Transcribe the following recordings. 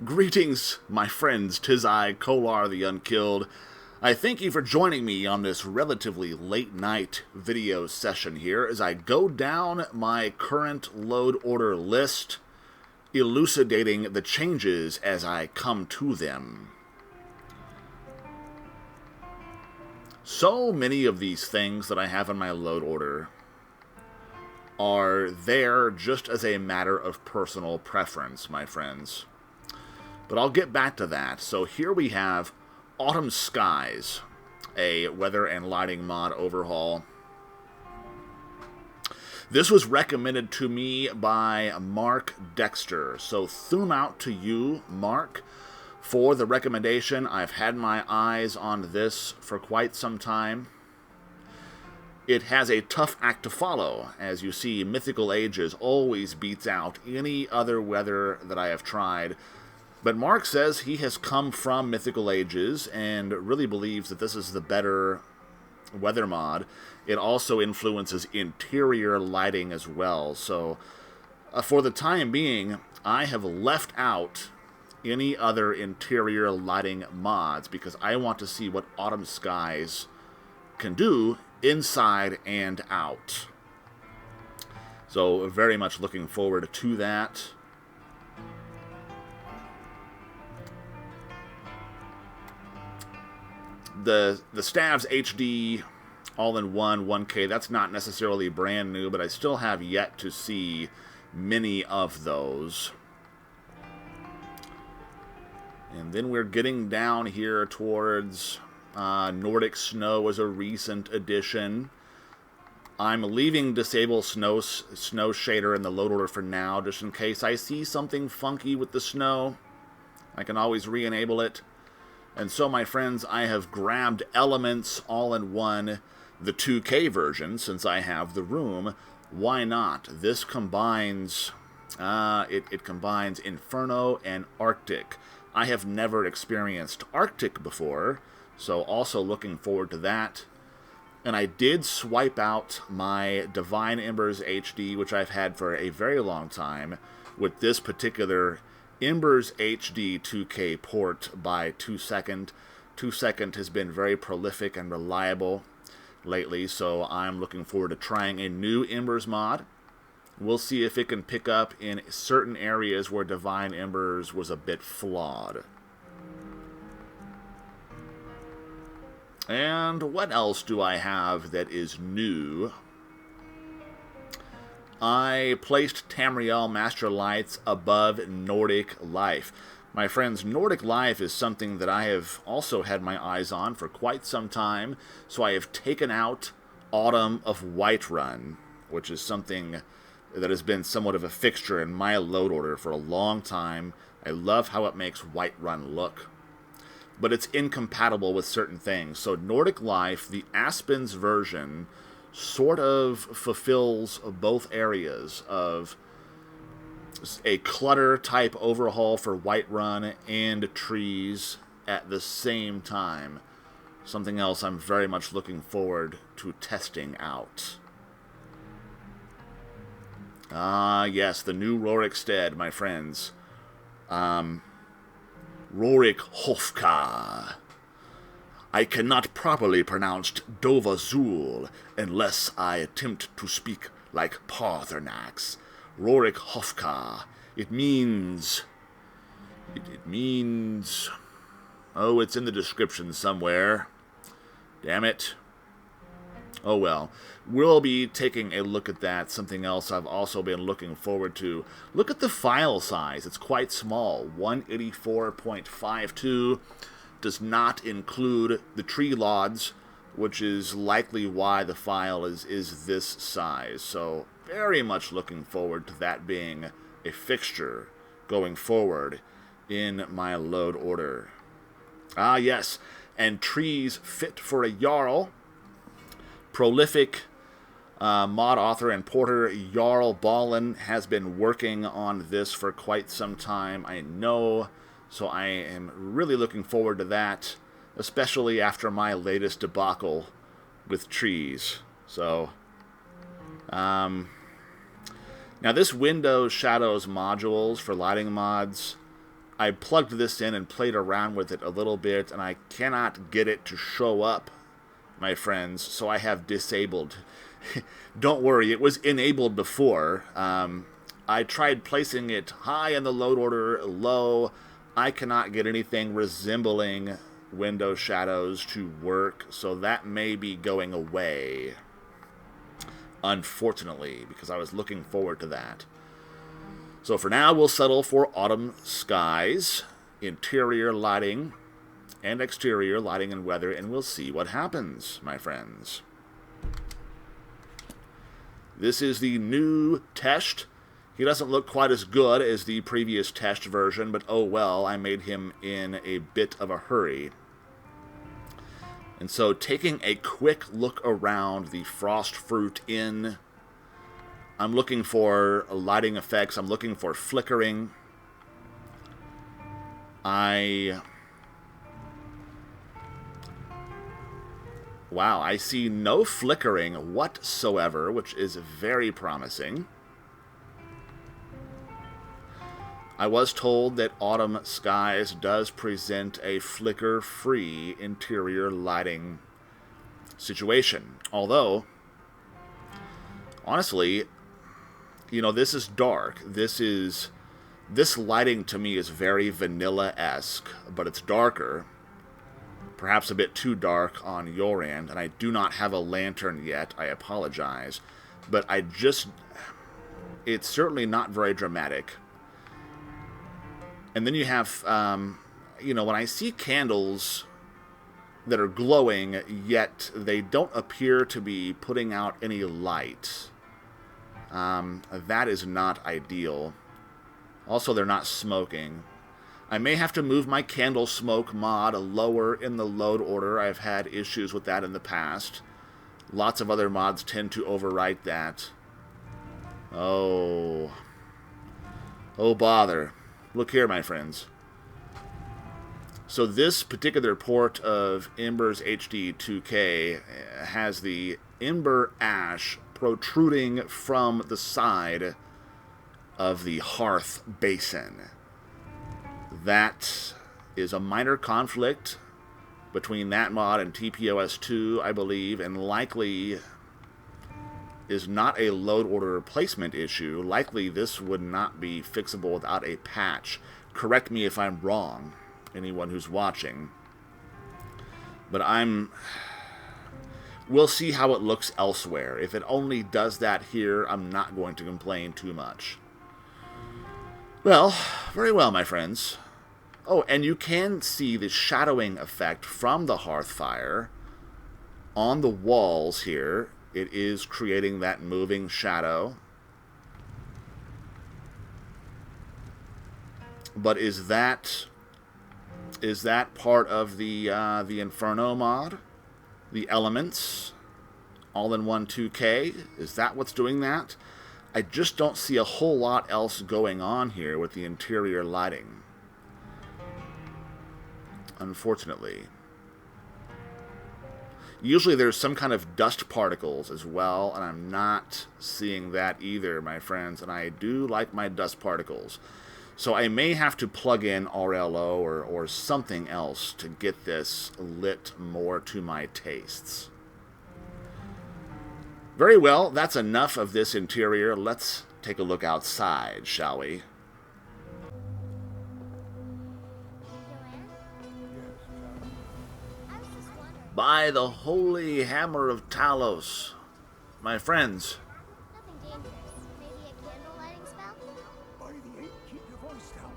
Greetings, my friends, 'tis I, Kolar the Unkilled. I thank you for joining me on this relatively late-night video session here as I go down my current load order list, elucidating the changes as I come to them. So many of these things that I have in my load order are there just as a matter of personal preference, my friends. But I'll get back to that. So here we have Autumn Skies, a weather and lighting mod overhaul. This was recommended to me by Mark Dexter. So thumb out to you, Mark, for the recommendation. I've had my eyes on this for quite some time. It has a tough act to follow. As you see, Mythical Ages always beats out any other weather that I have tried. But Mark says he has come from Mythical Ages and really believes that this is the better weather mod. It also influences interior lighting as well. So for the time being, I have left out any other interior lighting mods because I want to see what Autumn Skies can do inside and out. So very much looking forward to that. The Stavs HD all-in-one 1K, that's not necessarily brand new, but I still have yet to see many of those. And then we're getting down here towards Nordic Snow as a recent addition. I'm leaving Disable Snow Shader in the load order for now, just in case I see something funky with the snow. I can always re-enable it. And so, my friends, I have grabbed Elements all-in-one, the 2K version, since I have the room. Why not? This combines, it combines Inferno and Arctic. I have never experienced Arctic before, so also looking forward to that. And I did swipe out my Divine Embers HD, which I've had for a very long time, with this particular Embers HD 2K port by 2Second. 2Second has been very prolific and reliable lately, so I'm looking forward to trying a new Embers mod. We'll see if it can pick up in certain areas where Divine Embers was a bit flawed. And what else do I have that is new? I placed Tamriel Master Lights above Nordic Life. My friends, Nordic Life is something that I have also had my eyes on for quite some time, so I have taken out Autumn of Whiterun, which is something that has been somewhat of a fixture in my load order for a long time. I love how it makes Whiterun look, but it's incompatible with certain things. So Nordic Life, the Aspens version, sort of fulfills both areas of a clutter-type overhaul for Whiterun and trees at the same time. Something else I'm very much looking forward to testing out. Yes, the new Rorikhofkah, my friends. Rorikhofkah. I cannot properly pronounce Dovazul unless I attempt to speak like Paarthurnax. Rorikhofkah. It means... Oh, it's in the description somewhere. Damn it. Oh well. We'll be taking a look at that. Something else I've also been looking forward to. Look at the file size. It's quite small. 184.52. Does not include the tree lods, which is likely why the file is this size. So very much looking forward to that being a fixture going forward in my load order. Ah, yes, and trees fit for a Jarl. Prolific mod author and porter Jarl Ballin has been working on this for quite some time, I know. So I am really looking forward to that, especially after my latest debacle with trees. So, now this Windows Shadows modules for lighting mods I plugged this in and played around with it a little bit, and I cannot get it to show up, my friends, so I have disabled. Don't worry, it was enabled before. I tried placing it high in the load order, low. I cannot get anything resembling window shadows to work, so that may be going away, unfortunately, because I was looking forward to that. So for now, we'll settle for autumn skies, interior lighting, and exterior lighting and weather, and we'll see what happens, my friends. This is the new test. He doesn't look quite as good as the previous test version, but oh well, I made him in a bit of a hurry. And so taking a quick look around the Frost Fruit Inn, I'm looking for lighting effects, I'm looking for flickering. Wow, I see no flickering whatsoever, which is very promising. I was told that Autumn Skies does present a flicker-free interior lighting situation. Although, honestly, you know, this is dark. This lighting to me is very vanilla-esque, but it's darker. Perhaps a bit too dark on your end, and I do not have a lantern yet. I apologize. But it's certainly not very dramatic. And then you have, you know, when I see candles that are glowing, yet they don't appear to be putting out any light, that is not ideal. Also, they're not smoking. I may have to move my candle smoke mod lower in the load order. I've had issues with that in the past. Lots of other mods tend to overwrite that. Oh bother. Look here, my friends. So this particular port of Ember's HD 2K has the Ember Ash protruding from the side of the hearth basin. That is a minor conflict between that mod and TPOS2, I believe, and likely is not a load order placement issue. Likely this would not be fixable without a patch. Correct me if I'm wrong, anyone who's watching. But we'll see how it looks elsewhere. If it only does that here, I'm not going to complain too much. Well, very well, my friends. Oh, and you can see the shadowing effect from the hearth fire on the walls here. It is creating that moving shadow. But is that part of the Inferno mod? The elements? All-in-one 2K? Is that what's doing that? I just don't see a whole lot else going on here with the interior lighting. Unfortunately. Usually there's some kind of dust particles as well, and I'm not seeing that either, my friends, and I do like my dust particles. So I may have to plug in RLO or something else to get this lit more to my tastes. Very well, that's enough of this interior. Let's take a look outside, shall we? By the holy hammer of Talos, my friends. Nothing dangerous. Maybe a candle lighting spell? By the eight, keep your voice down.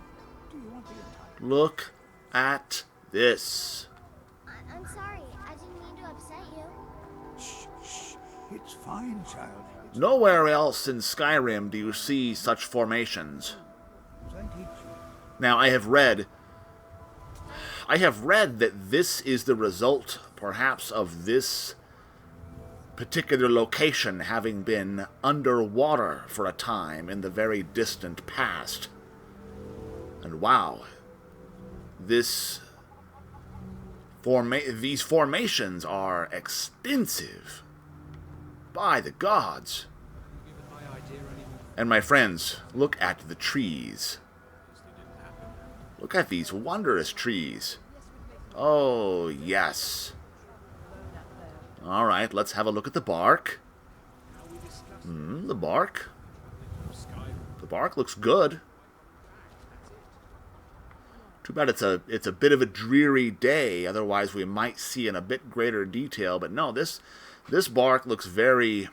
Do you want the entire... Look at this. I'm sorry. I didn't mean to upset you. Shh. It's fine, child. Nowhere else in Skyrim do you see such formations. Now, I have read that this is the result, perhaps, of this particular location having been underwater for a time in the very distant past. And wow, these formations are extensive. By the gods. And my friends, look at the trees. Look at these wondrous trees. Oh, yes. Alright, let's have a look at the bark. The bark. The bark looks good. Too bad it's a bit of a dreary day, otherwise we might see in a bit greater detail. But no, this bark looks very...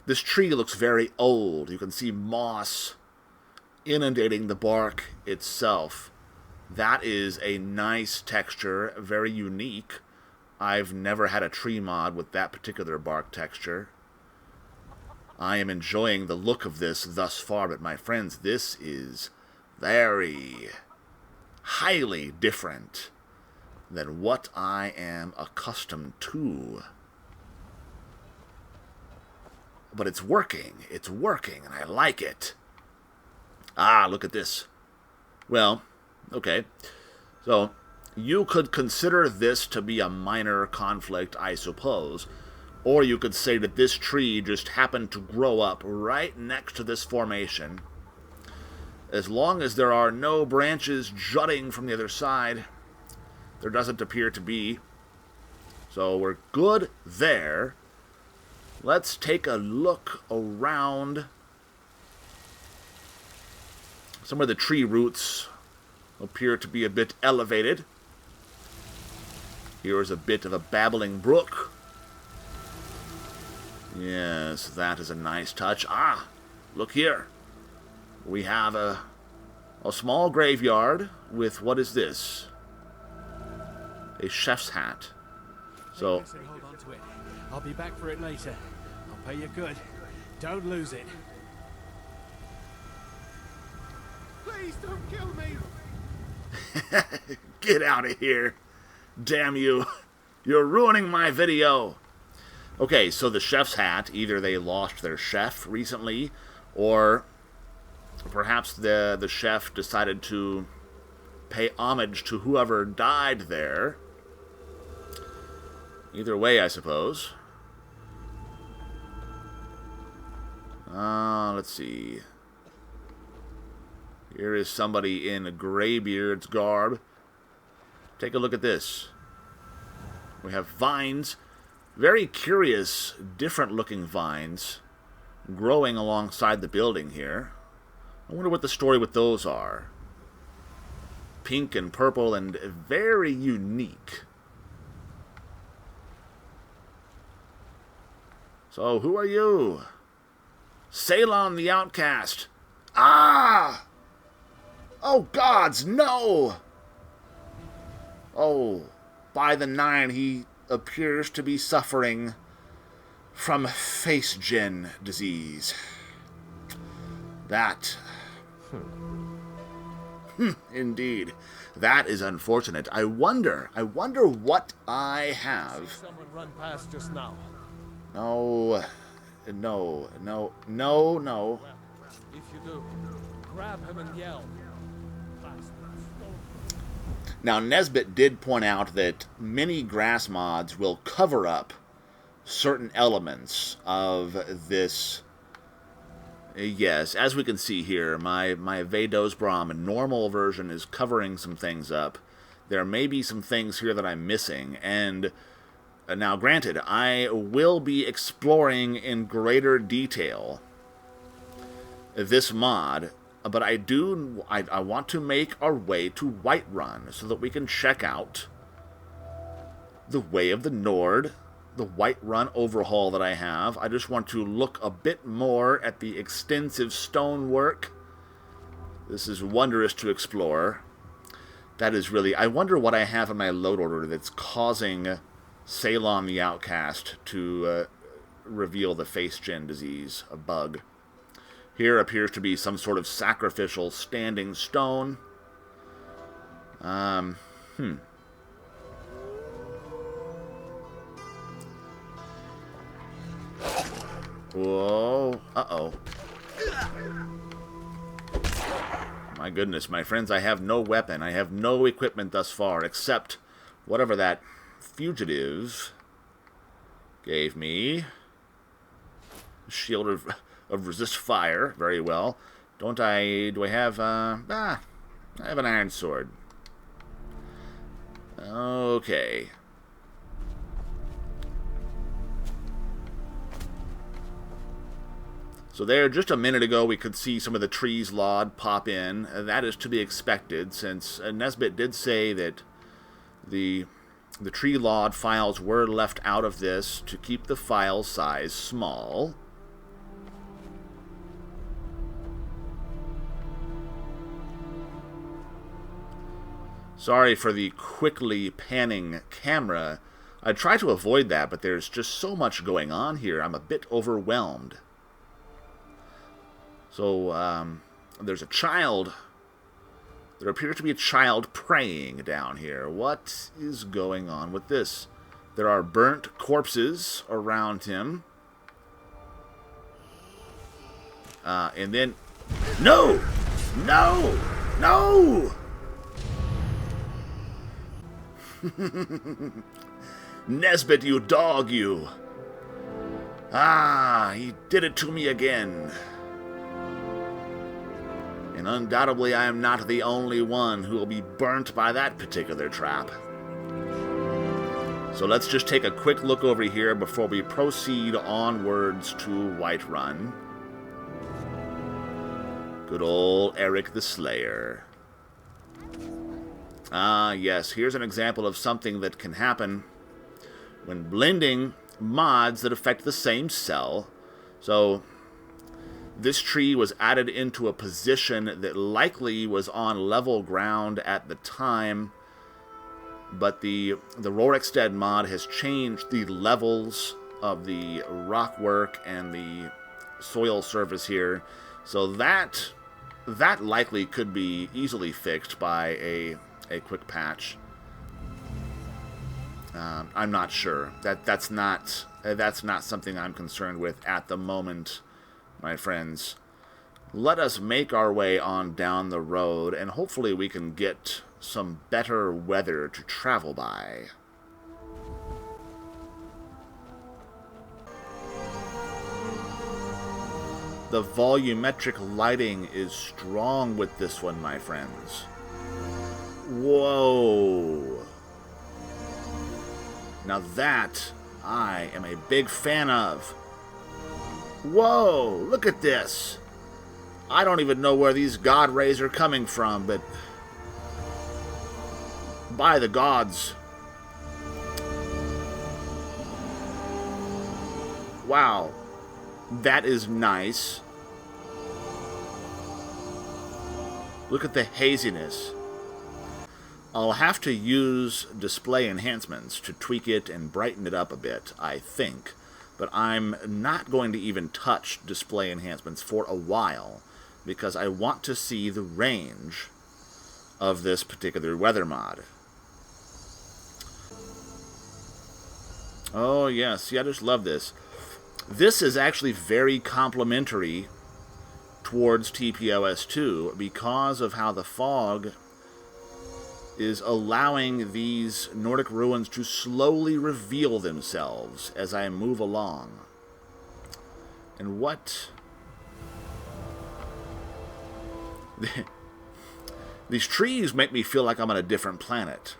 This tree looks very old. You can see moss inundating the bark itself. That is a nice texture, very unique. I've never had a tree mod with that particular bark texture. I am enjoying the look of this thus far, but my friends, this is very highly different than what I am accustomed to. But it's working, and I like it. Ah, look at this. Well, okay. So, you could consider this to be a minor conflict, I suppose. Or you could say that this tree just happened to grow up right next to this formation. As long as there are no branches jutting from the other side, there doesn't appear to be. So we're good there. Let's take a look around. Some of the tree roots appear to be a bit elevated. Here is a bit of a babbling brook. Yes, that is a nice touch. Ah, look here. We have a small graveyard with, what is this? A chef's hat. So, Hold on to it. I'll be back for it later. I'll pay you good. Don't lose it. Please don't kill me. get out of here. Damn you. You're ruining my video. Okay, so the chef's hat, either they lost their chef recently, or perhaps the chef decided to pay homage to whoever died there. Either way, I suppose. Let's see. Here is somebody in a Greybeard's garb. Take a look at this. We have vines. Very curious, different-looking vines growing alongside the building here. I wonder what the story with those are. Pink and purple and very unique. So, who are you? Ceylon the Outcast. Ah! Oh, gods, no! Oh, by the 9, he appears to be suffering from face gen disease. That... Indeed. That is unfortunate. I wonder what I have. Someone run past just now. No. No. No. No. No. If you do, grab him and yell. Now, Nesbit did point out that many grass mods will cover up certain elements of this. Yes, as we can see here, my Vados Brahm normal version is covering some things up. There may be some things here that I'm missing, and now granted, I will be exploring in greater detail this mod, but I want to make our way to Whiterun so that we can check out the Way of the Nord, the Whiterun overhaul that I have. I just want to look a bit more at the extensive stonework. This is wondrous to explore. That is really... I wonder what I have in my load order that's causing Ceylon the Outcast to reveal the face gen disease, a bug. Here appears to be some sort of sacrificial standing stone. Whoa. Uh-oh. My goodness, my friends, I have no weapon. I have no equipment thus far, except whatever that fugitive gave me. Shield of resist fire. Very well. Do I have, I have an iron sword. Okay. So there, just a minute ago, we could see some of the trees lod pop in. That is to be expected, since Nesbit did say that the tree lod files were left out of this to keep the file size small. Sorry for the quickly panning camera. I try to avoid that, but there's just so much going on here. I'm a bit overwhelmed. So, there's a child. There appears to be a child praying down here. What is going on with this? There are burnt corpses around him. And then... No! No! No! Nesbit, you dog, you! Ah, he did it to me again. And undoubtedly I am not the only one who will be burnt by that particular trap. So let's just take a quick look over here before we proceed onwards to Whiterun. Good old Eric the Slayer. Ah, yes, here's an example of something that can happen when blending mods that affect the same cell. So this tree was added into a position that likely was on level ground at the time, but the Rorikhofkah mod has changed the levels of the rock work and the soil surface here, so that likely could be easily fixed by a quick patch. I'm not sure. That's not something I'm concerned with at the moment, my friends. Let us make our way on down the road, and hopefully we can get some better weather to travel by. The volumetric lighting is strong with this one, my friends. Whoa. Now that I am a big fan of. Whoa, look at this. I don't even know where these god rays are coming from, but by the gods. Wow. That is nice. Look at the haziness. I'll have to use display enhancements to tweak it and brighten it up a bit, I think. But I'm not going to even touch display enhancements for a while, because I want to see the range of this particular weather mod. Oh yes, see, I just love this. This is actually very complementary towards TPOS2 because of how the fog is allowing these Nordic ruins to slowly reveal themselves as I move along. And what... These trees make me feel like I'm on a different planet.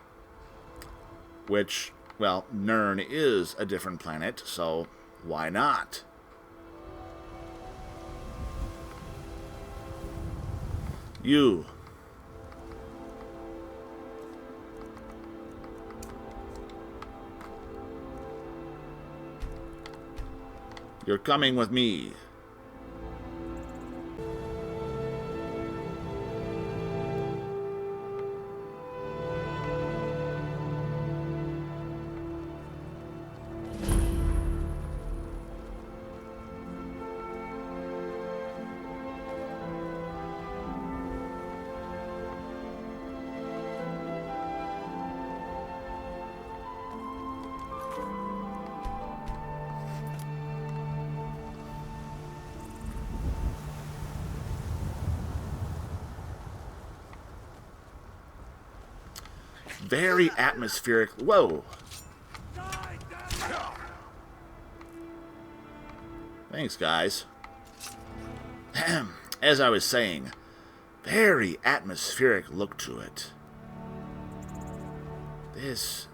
Which, well, Nirn is a different planet, so why not? You... You're coming with me. Very atmospheric. Whoa. Thanks, guys. As I was saying, very atmospheric look to it. This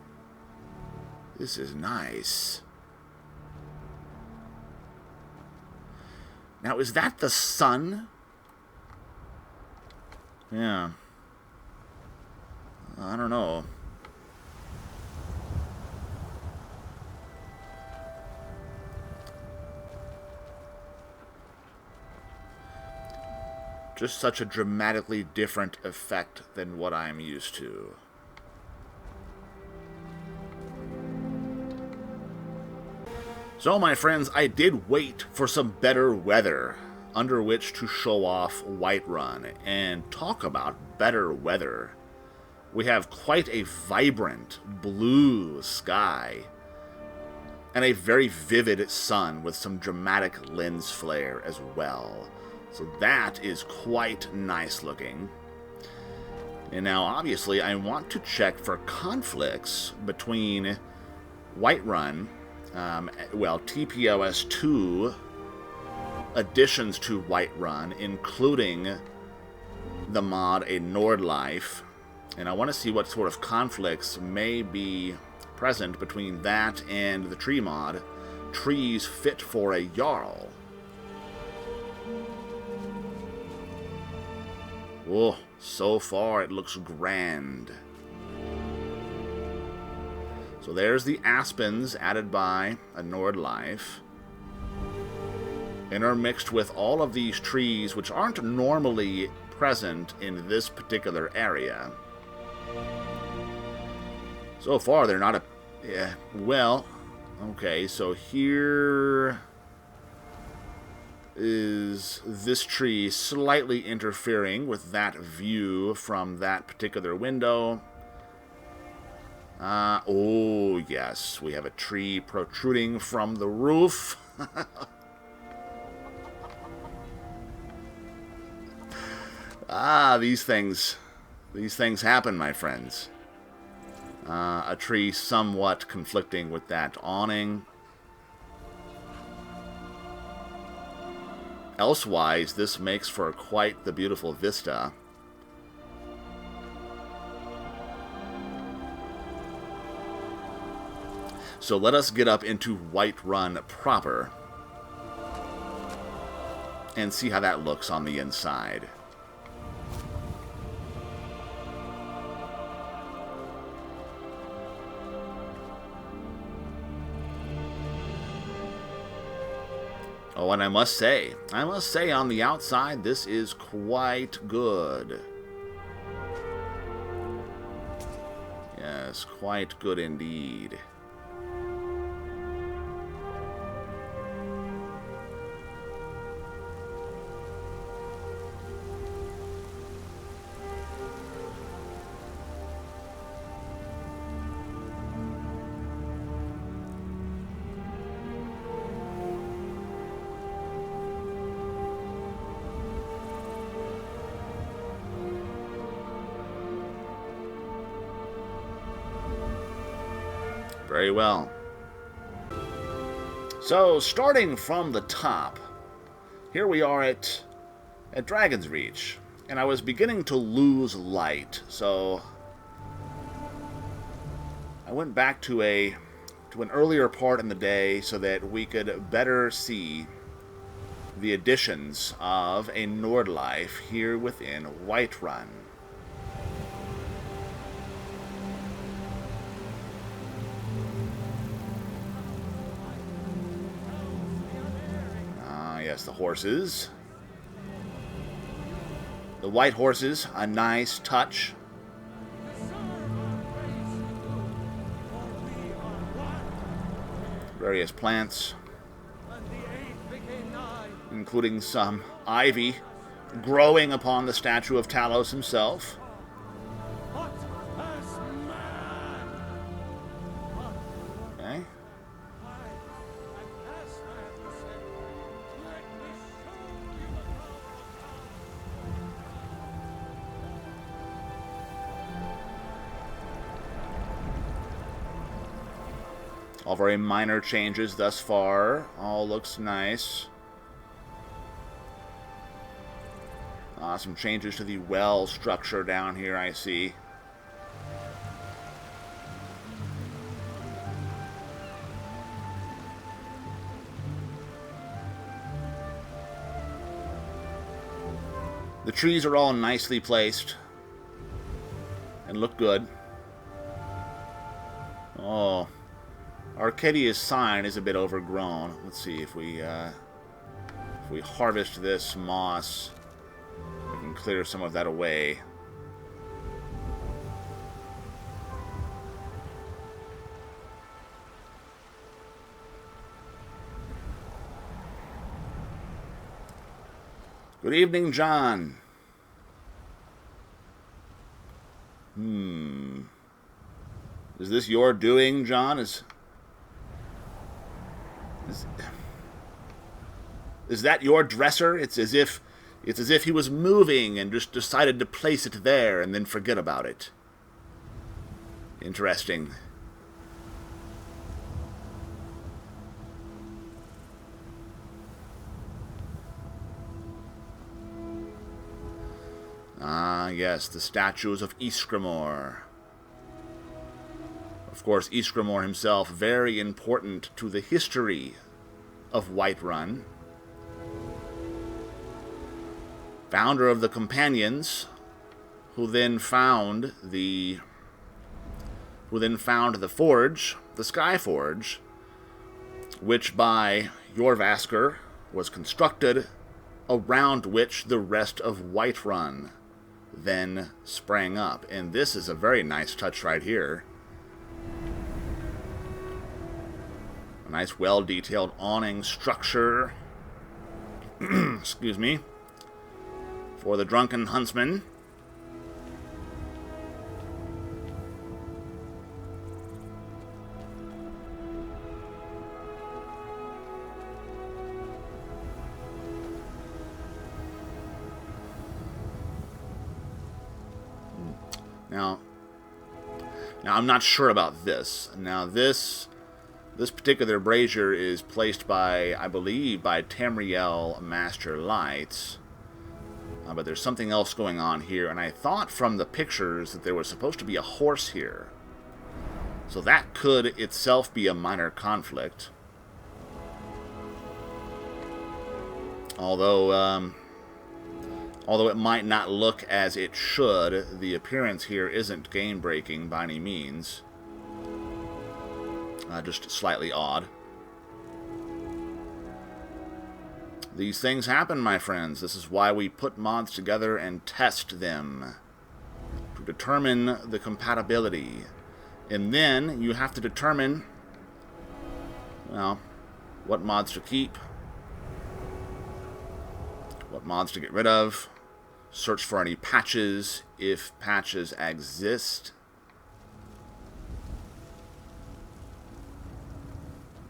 is nice. Now, is that the sun? Yeah. I don't know. Just such a dramatically different effect than what I'm used to. So, my friends, I did wait for some better weather under which to show off Whiterun. And talk about better weather. We have quite a vibrant blue sky and a very vivid sun with some dramatic lens flare as well. So that is quite nice looking. And now, obviously, I want to check for conflicts between Whiterun, TPOS 2 additions to Whiterun, including the mod A Nordlife. And I want to see what sort of conflicts may be present between that and the tree mod, Trees Fit for a Jarl. Oh, so far it looks grand. So there's the aspens added by a Nordlife, intermixed with all of these trees which aren't normally present in this particular area. So far they're not okay, so here is this tree slightly interfering with that view from that particular window. Oh, yes, we have a tree protruding from the roof. These things happen, my friends. A tree somewhat conflicting with that awning. Elsewise, this makes for quite the beautiful vista. So let us get up into Whiterun proper and see how that looks on the inside. Oh, and I must say on the outside, this is quite good. Yes, quite good indeed. Very well. So, starting from the top, here we are at Dragon's Reach, and I was beginning to lose light, so I went back to an earlier part in the day so that we could better see the additions of a Nordlife here within Whiterun. Yes, the horses. The white horses, a nice touch. Various plants, including some ivy growing upon the statue of Talos himself. Okay. All very minor changes thus far. All looks nice. Some changes to the well structure down here, I see. The trees are all nicely placed and look good. Oh, Arcadia's sign is a bit overgrown. Let's see if we harvest this moss, we can clear some of that away. Good evening, John. Is this your doing, John? Is that your dresser? It's as if he was moving and just decided to place it there and then forget about it. Interesting. Ah, yes, the statues of Ysgramor. Of course, Ysgramor himself, very important to the history of Whiterun. Founder of the Companions, who then found the Forge, the Sky Forge, which by Jorvaskr was constructed, around which the rest of Whiterun then sprang up. And this is a very nice touch right here. A nice, well-detailed awning structure. Excuse me. For the drunken huntsman. Now I'm not sure about this. Now this particular brazier is placed by, I believe, by Tamriel Master Lights. But there's something else going on here, and I thought from the pictures that there was supposed to be a horse here. So that could itself be a minor conflict. Although it might not look as it should, the appearance here isn't game-breaking by any means. Just slightly odd. These things happen, my friends. This is why we put mods together and test them, to determine the compatibility. And then you have to determine, well, what mods to keep, what mods to get rid of, search for any patches if patches exist.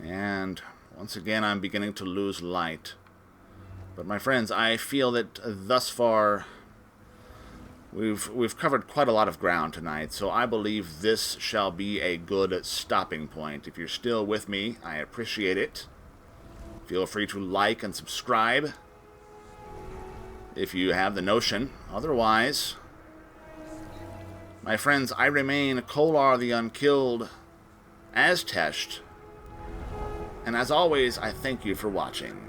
And once again, I'm beginning to lose light. But my friends, I feel that thus far we've covered quite a lot of ground tonight, so I believe this shall be a good stopping point. If you're still with me, I appreciate it. Feel free to like and subscribe if you have the notion. Otherwise, my friends, I remain Kolar the Unkilled, as Tesh, and as always, I thank you for watching.